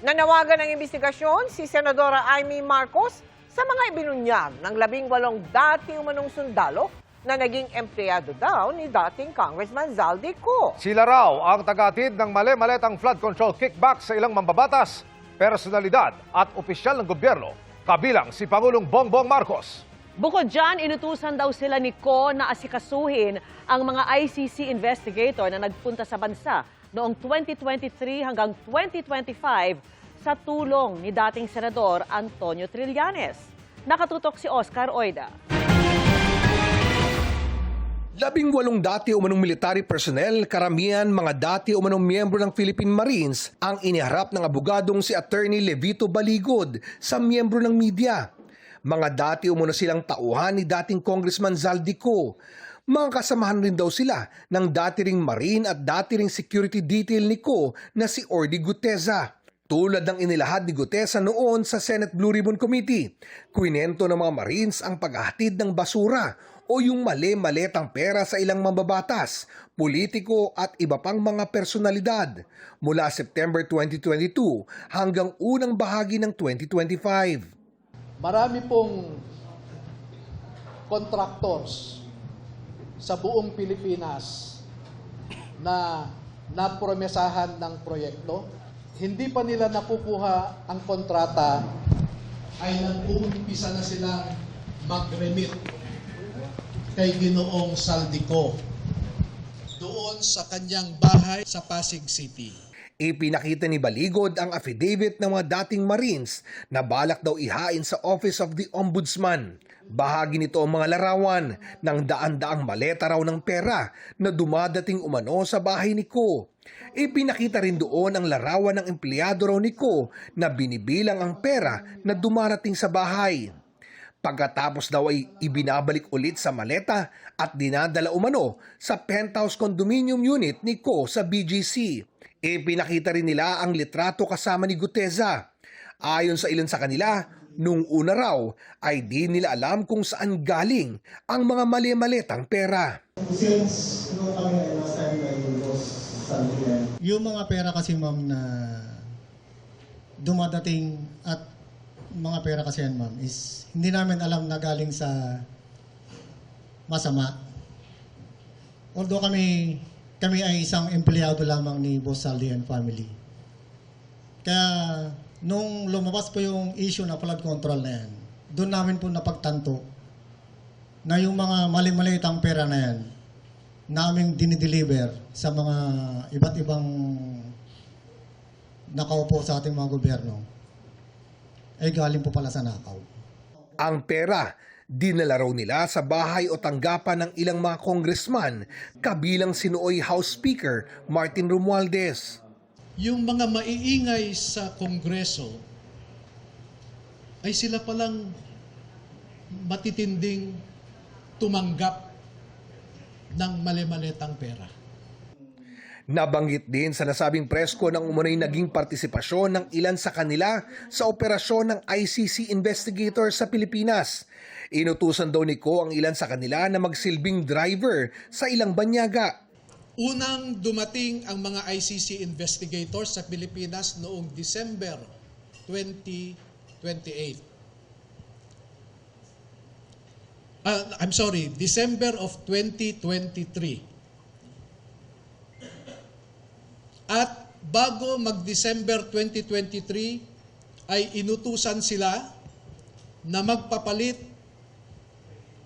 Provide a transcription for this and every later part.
Nanawagan ng investigasyon si Senadora Amy Marcos sa mga ibinunyag ng 18 dati umanong sundalo na naging empleyado daw ni dating Congressman Zaldico. Sila raw ang tagatid ng mali-maletang flood control kickback sa ilang mambabatas, personalidad at opisyal ng gobyerno, kabilang si Pangulong Bongbong Marcos. Bukod dyan, inutusan daw sila ni Ko na asikasuhin ang mga ICC investigator na nagpunta sa bansa noong 2023 hanggang 2025 sa tulong ni dating Senador Antonio Trillanes. Nakatutok si Oscar Oida. 18 dati umanong military personnel, karamihan mga dati umanong miyembro ng Philippine Marines ang iniharap ng abogadong si Attorney Levito Baligod sa miyembro ng media. Mga dati umano silang tauhan ni dating Congressman Zaldico. Mga kasamahan rin daw sila ng dati ring Marine at dati ring security detail ni Ko na si Orly Guteza. Tulad ng inilahad ni Guteza noon sa Senate Blue Ribbon Committee, kwinento ng mga Marines ang paghahatid ng basura o yung mali-maletang pera sa ilang mambabatas, politiko at iba pang mga personalidad mula September 2022 hanggang unang bahagi ng 2025. Marami pong contractors sa buong Pilipinas na napromesahan ng proyekto. Hindi pa nila nakukuha ang kontrata ay nag-uumpisa na silang mag-remit kay Ginoong Zaldico doon sa kanyang bahay sa Pasig City. Ipinakita ni Baligod ang affidavit ng mga dating Marines na balak daw ihain sa Office of the Ombudsman. Bahagi nito ang mga larawan ng daan-daang maleta raw ng pera na dumadating umano sa bahay ni Ko. Ipinakita rin doon ang larawan ng empleyado raw ni Ko na binibilang ang pera na dumarating sa bahay. Pagkatapos daw ay ibinabalik ulit sa maleta at dinadala umano sa penthouse condominium unit ni Ko sa BGC. Ipinakita rin nila ang litrato kasama ni Guteza. Ayon sa ilan sa kanila, nung una raw ay di nila alam kung saan galing ang mga mali-maletang pera. Since nung kami last time ay yung mga pera kasi ma'am na dumadating at mga pera kasi yan ma'am is hindi namin alam na galing sa masama. Although kami ay isang empleyado lamang ni Boss Saldi and family. Kaya nung lumabas po yung issue na flood control na yan, doon namin po napagtanto na yung mga mali-malitang pera na yan, naming dinideliver sa mga iba't ibang nakaupo sa ating mga gobyerno, ay galing po pala sa nakaw. Ang pera, dinala raw nila sa bahay o tanggapan ng ilang mga congressman, kabilang si nooy House Speaker Martin Romualdez. Yung mga maiingay sa Kongreso ay sila palang matitinding tumanggap ng mali-maletang pera. Nabanggit din sa nasabing presko ng umano'y naging partisipasyon ng ilan sa kanila sa operasyon ng ICC investigator sa Pilipinas. Inutusan daw ni Ko ang ilan sa kanila na magsilbing driver sa ilang banyaga. Unang dumating ang mga ICC investigators sa Pilipinas noong December 2028. December of 2023. At bago mag-December 2023 ay inutusan sila na magpapalit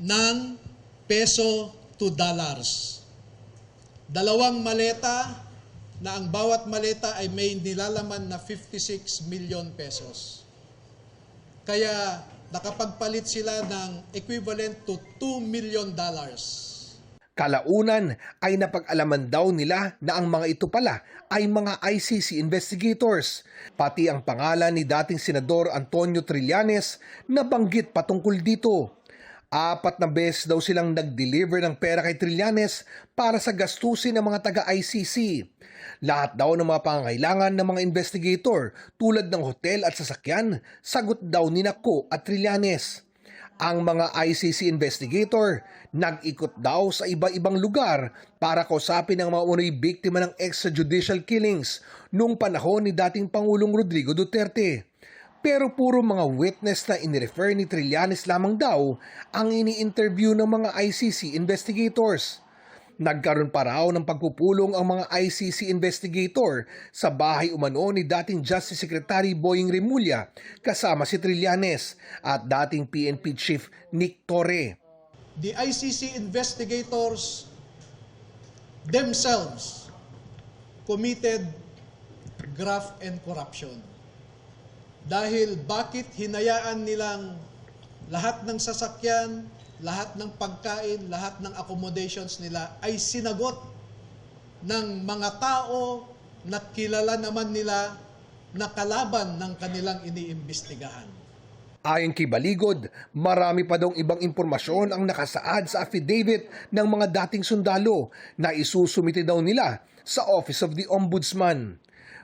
ng peso to dollars. 2 maleta na ang bawat maleta ay may nilalaman na 56 million pesos. Kaya nakapagpalit sila ng equivalent to $2 million. Kalaunan ay napag-alaman daw nila na ang mga ito pala ay mga ICC investigators. Pati ang pangalan ni dating Senador Antonio Trillanes nabanggit patungkol dito. 4 na beses daw silang nag-deliver ng pera kay Trillanes para sa gastusin ng mga taga-ICC. Lahat daw ng mga pangangailangan ng mga investigator tulad ng hotel at sasakyan, sagot daw ni Ko at Trillanes. Ang mga ICC investigator nag-ikot daw sa iba-ibang lugar para kausapin ang mga unang biktima ng extrajudicial killings noong panahon ni dating Pangulong Rodrigo Duterte. Pero puro mga witness na inirefer ni Trillanes lamang daw ang ini-interview ng mga ICC investigators. Nagkaroon pa raw ng pagpupulong ang mga ICC investigator sa bahay umano ni dating Justice Secretary Boying Remulla kasama si Trillanes at dating PNP Chief Nick Torre. The ICC investigators themselves committed graft and corruption. Dahil bakit hinayaan nilang lahat ng sasakyan, lahat ng pagkain, lahat ng accommodations nila ay sinagot ng mga tao na kilala naman nila na kalaban ng kanilang iniimbestigahan. Ayon kay Baligod, marami pa daw ibang impormasyon ang nakasaad sa affidavit ng mga dating sundalo na isusumite daw nila sa Office of the Ombudsman.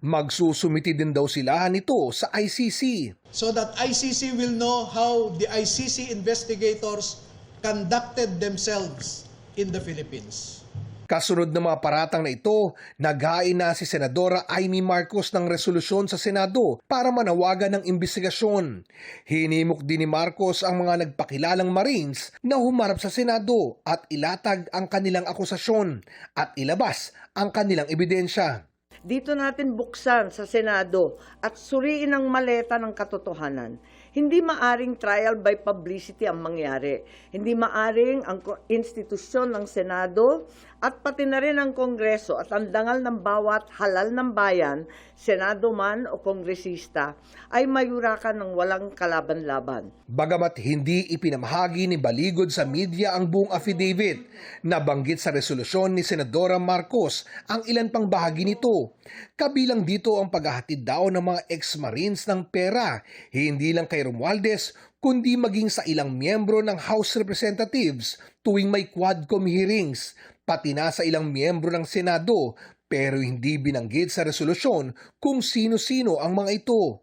Magsusumite din daw sila nito sa ICC. So that ICC will know how the ICC investigators conducted themselves in the Philippines. Kasunod ng mga paratang na ito, naghain na si Senadora Amy Marcos ng resolusyon sa Senado para manawagan ng imbestigasyon. Hinimok din ni Marcos ang mga nagpakilalang Marines na humarap sa Senado at ilatag ang kanilang akusasyon at ilabas ang kanilang ebidensya. Dito natin buksan sa Senado at suriin ang maleta ng katotohanan. Hindi maaring trial by publicity ang mangyari. Hindi maaring ang institusyon ng Senado at pati na rin ang Kongreso at ang dangal ng bawat halal ng bayan, Senado man o Kongresista, ay mayurakan ng walang kalaban-laban. Bagamat hindi ipinamahagi ni Baligod sa media ang buong affidavit, nabanggit sa resolusyon ni Senadora Marcos ang ilan pang bahagi nito. Kabilang dito ang paghahatid daw ng mga ex-Marines ng pera, hindi lang kay Romualdez, kundi maging sa ilang miyembro ng House Representatives tuwing may Quadcom hearings, pati na sa ilang miyembro ng Senado, pero hindi binanggit sa resolusyon kung sino-sino ang mga ito.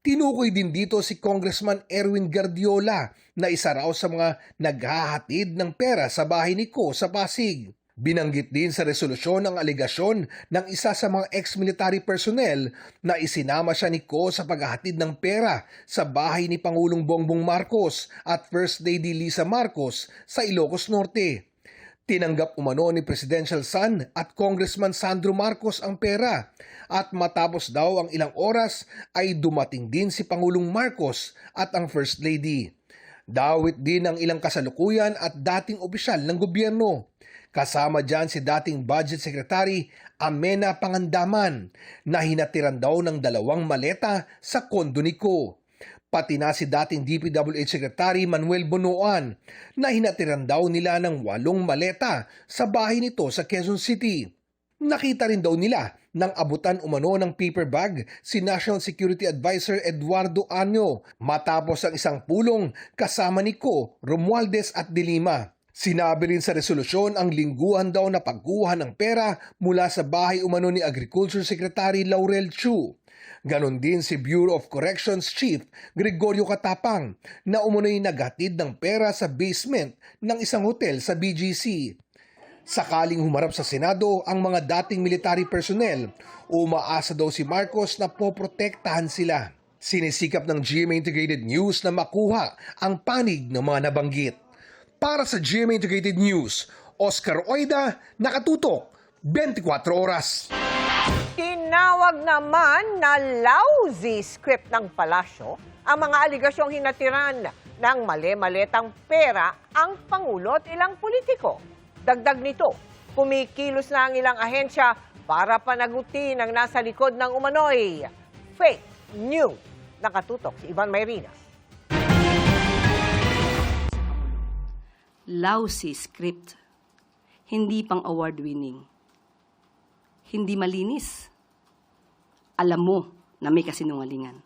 Tinukoy din dito si Congressman Erwin Guardiola na isa raw sa mga naghahatid ng pera sa bahay ni Ko sa Pasig. Binanggit din sa resolusyon ang alegasyon ng isa sa mga ex-military personnel na isinama siya ni Ko sa paghahatid ng pera sa bahay ni Pangulong Bongbong Marcos at First Lady Lisa Marcos sa Ilocos Norte. Tinanggap umano ni Presidential son at Congressman Sandro Marcos ang pera at matapos daw ang ilang oras ay dumating din si Pangulong Marcos at ang First Lady. Dawit din ang ilang kasalukuyan at dating opisyal ng gobyerno. Kasama dyan si dating Budget Secretary Amena Pangandaman na hinatiran daw ng 2 maleta sa kondo ni Ko. Pati na si dating DPWH Secretary Manuel Bonoan na hinatiran daw nila ng 8 maleta sa bahay nito sa Quezon City. Nakita rin daw nila ng abutan umano ng paper bag si National Security Advisor Eduardo Anyo matapos ang isang pulong kasama ni Ko, Romualdez at De Lima. Sinabi rin sa resolusyon ang lingguhan daw na pagkuha ng pera mula sa bahay umano ni Agriculture Secretary Laurel Chu. Ganon din si Bureau of Corrections Chief Gregorio Catapang na umano'y naghatid ng pera sa basement ng isang hotel sa BGC. Sakaling humarap sa Senado ang mga dating military personnel, umaasa daw si Marcos na poprotektahan sila. Sinisikap ng GMA Integrated News na makuha ang panig ng mga nabanggit. Para sa GMA Integrated News, Oscar Oida, nakatutok, 24 oras. Tinawag naman na lousy script ng palasyo ang mga aligasyong hinatiran ng mali-maletang pera ang Pangulo at ilang politiko. Dagdag nito, kumikilos na ang ilang ahensya para panagutin ang nasa likod ng umano'y fake news. Nakatutok si Ivan Mayrinas. Lousy script, hindi pang award-winning, hindi malinis. Alam mo na may kasinungalingan.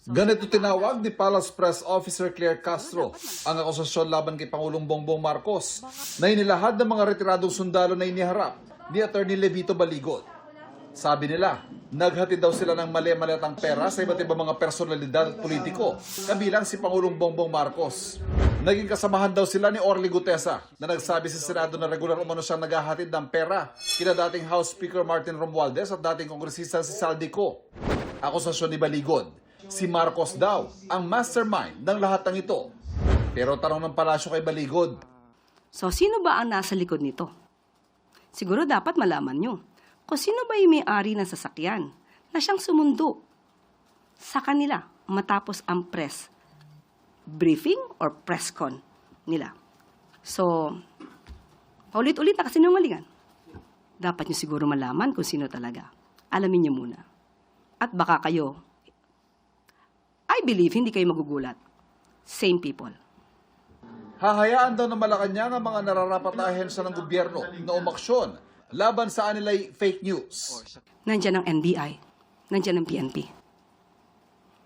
Ganito tinawag ni Palace Press Officer Claire Castro ang akusasyon laban kay Pangulong Bongbong Marcos na inilahad ng mga retiradong sundalo na iniharap ni Attorney Levito Baligod. Sabi nila, naghatid daw sila ng mali-maletang pera sa iba't ibang mga personalidad at politiko, kabilang si Pangulong Bongbong Marcos. Naging kasamahan daw sila ni Orly Gutesa na nagsabi sa Senado na regular umano siyang naghahatid ng pera kina dating House Speaker Martin Romualdez at dating kongresista si Saldico. Akusasyon ni Baligod, si Marcos daw ang mastermind ng lahat ng ito. Pero tanong ng palasyo kay Baligod, So, sino ba ang nasa likod nito? Siguro dapat malaman nyo kung sino ba yung may-ari ng sasakyan na siyang sumundo sa kanila matapos ang press briefing or press con nila. So, paulit-ulit na kasinungalingan. Dapat nyo siguro malaman kung sino talaga. Alamin nyo muna. At baka kayo, I believe, hindi kayo magugulat. Same people. hahayaan daw ng Malacanang ang mga nararapat na ahensya ng gobyerno na umaksyon laban sa anilay fake news. Nandiyan ang NBI, nandiyan ang PNP.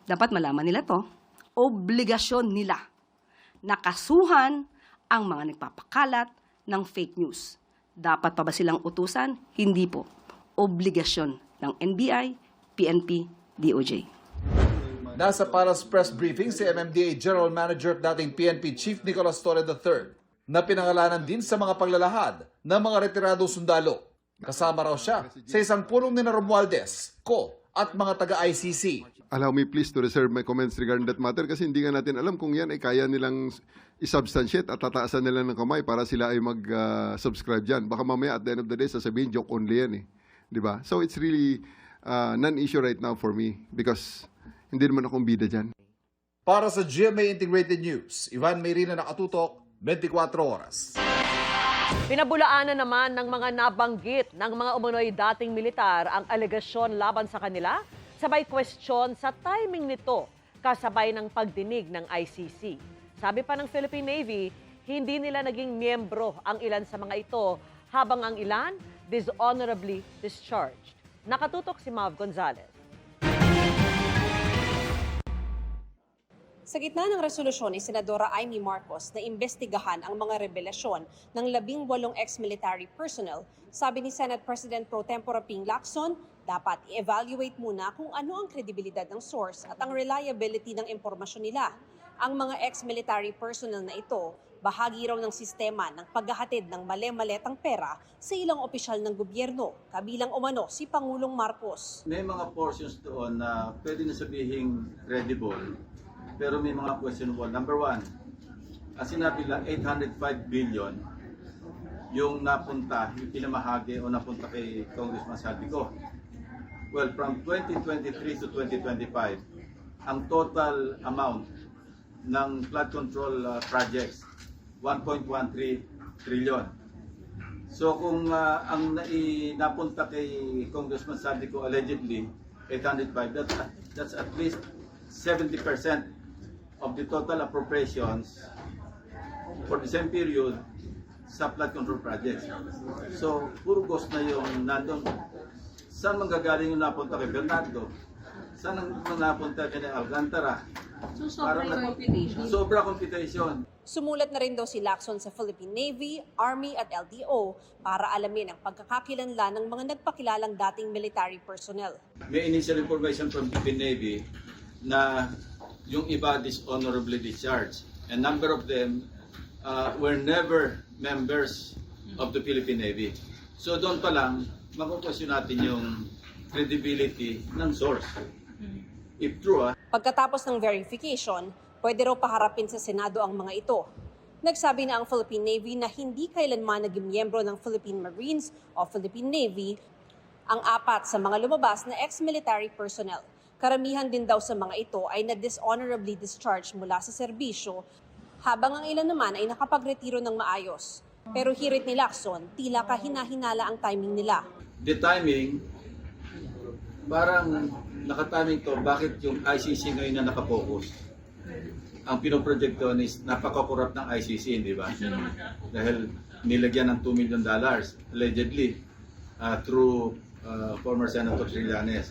Dapat malaman nila to, obligasyon nila na kasuhan ang mga nagpapakalat ng fake news. Dapat pa ba silang utusan? Hindi po. Obligasyon ng NBI, PNP, DOJ. Nasa Palace Press Briefing si MMDA General Manager at dating PNP Chief Nicolas Torre III na pinangalanan din sa mga paglalahad ng mga retiradong sundalo. Kasama raw siya sa isang pulong ni Romualdez, Ko at mga taga-ICC. Allow me please to reserve my comments regarding that matter kasi hindi nga natin alam kung yan ay kaya nilang isubstantiate at tataasan nila ng kamay para sila ay mag-subscribe dyan. Baka mamaya at the end of the day sasabihin joke only yan eh. Diba? So it's really non-issue right now for me because hindi naman akong bida dyan. Para sa GMA Integrated News, Ivan Mayrina nakatutok, 24 oras. Pinabulaanan naman ng mga nabanggit ng mga umano'y dating militar ang alegasyon laban sa kanila, sabay question sa timing nito kasabay ng pagdinig ng ICC. Sabi pa ng Philippine Navy, hindi nila naging miyembro ang ilan sa mga ito habang ang ilan dishonorably discharged. Nakatutok si Mav Gonzalez. Sa gitna ng resolusyon ni Senadora Amy Marcos na imbestigahan ang mga revelasyon ng 18 ex-military personnel, sabi ni Senate President Pro Tempore Ping Lacson, dapat i-evaluate muna kung ano ang kredibilidad ng source at ang reliability ng impormasyon nila. Ang mga ex-military personnel na ito, bahagi raw ng sistema ng paghahatid ng mali-maletang pera sa ilang opisyal ng gobyerno, kabilang umano si Pangulong Marcos. May mga portions doon na pwede na sabihing credible, pero may mga questionable. Number one, ang sinabi lang 805 billion yung napunta, yung pinamahagi o napunta kay Congressman Saldico. Well, from 2023 to 2025, ang total amount ng flood control projects, 1.13 trillion. So kung ang napunta kay Congressman Saldico allegedly 805, that's at least 70% of the total appropriations for the same period sa flood control projects. So, puro ghost na yung nandun. Saan manggagaling yung napunta kay Bernardo? Saan ang napunta kay Alcantara? So, Sobra computation. Sumulat na rin daw si Lacson sa Philippine Navy, Army at LTO para alamin ang pagkakakilanlan ng mga nagpakilalang dating military personnel. May initial information from Philippine Navy na yung iba dishonorably discharged. A number of them were never members of the Philippine Navy. So doon pa lang, makukwestiyon natin yung credibility ng source. If true, Pagkatapos ng verification, pwede raw paharapin sa Senado ang mga ito. Nagsabi na ang Philippine Navy na hindi kailanman naging miyembro ng Philippine Marines o Philippine Navy ang 4 sa mga lumabas na ex-military personnel. Karamihan din daw sa mga ito ay na-dishonorably discharged mula sa serbisyo, habang ang ilan naman ay nakapagretiro ng maayos. Pero hirit ni Lacson, tila kahina-hinala ang timing nila. the timing, parang nakatiming to, bakit yung ICC ngayon na nakapokus? Ang pinoproject doon is napaka-corrupt ng ICC, di ba? Dahil nilagyan ng $2 million allegedly through former Senator Trillanes.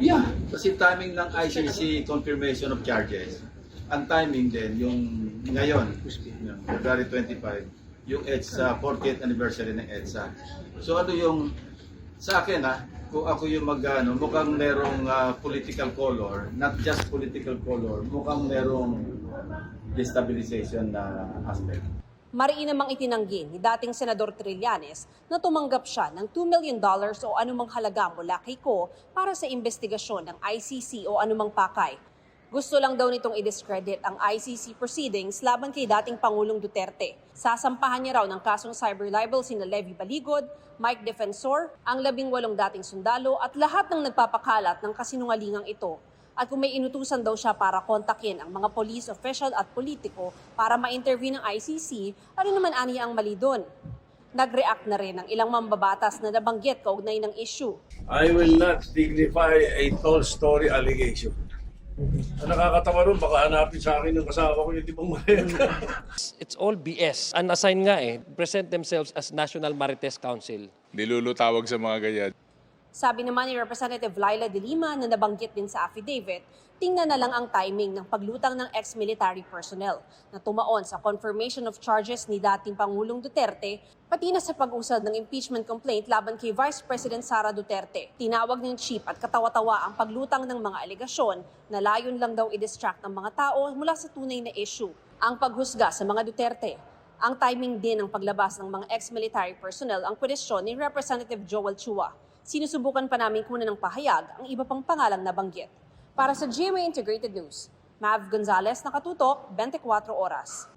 Yeah, kasi timing ng ICC confirmation of charges. Ang timing din, yung ngayon, February 25, yung EDSA, 40th anniversary ng EDSA. So ano yung Sa akin kung ako yung mukhang merong political color, not just political color, mukhang merong destabilization na aspect. Mariin namang itinanggi ni dating Senador Trillanes na tumanggap siya ng $2 million o anumang halaga mula kay Ko para sa investigasyon ng ICC o anumang pakay. Gusto lang daw nitong i-discredit ang ICC proceedings laban kay dating Pangulong Duterte. Sasampahan niya raw ng kasong cyber libel sina Levi Baligod, Mike Defensor, ang 18 dating sundalo at lahat ng nagpapakalat ng kasinungalingang ito. At kung may inutusan daw siya para kontakin ang mga police official at politiko para ma-interview ng ICC, ano naman aniya ang mali doon? Nag-react na rin ang ilang mambabatas na nabanggit kaugnay ng issue. I will not dignify a tall story allegation. Ang nakakatawa ron, baka hanapin sa akin ng kasama ko yung tipong maleta. It's all BS. Unassign nga present themselves as National Marites Council. Nilulutawag sa mga ganyan. Sabi naman ni Representative Laila de Lima na nabanggit din sa affidavit, tingnan na lang ang timing ng paglutang ng ex-military personnel na tumaon sa confirmation of charges ni dating Pangulong Duterte, pati na sa pag-usad ng impeachment complaint laban kay Vice President Sara Duterte. Tinawag ng chief at katawa-tawa ang paglutang ng mga alegasyon na layon lang daw i-distract ng mga tao mula sa tunay na issue, ang paghusga sa mga Duterte. Ang timing din ng paglabas ng mga ex-military personnel ang kwestiyon ni Representative Joel Chua. Sinusubukan pa namin kunan ng pahayag ang iba pang pangalang nabanggit. Para sa GMA Integrated News, Mav Gonzalez, nakatutok, 24 oras.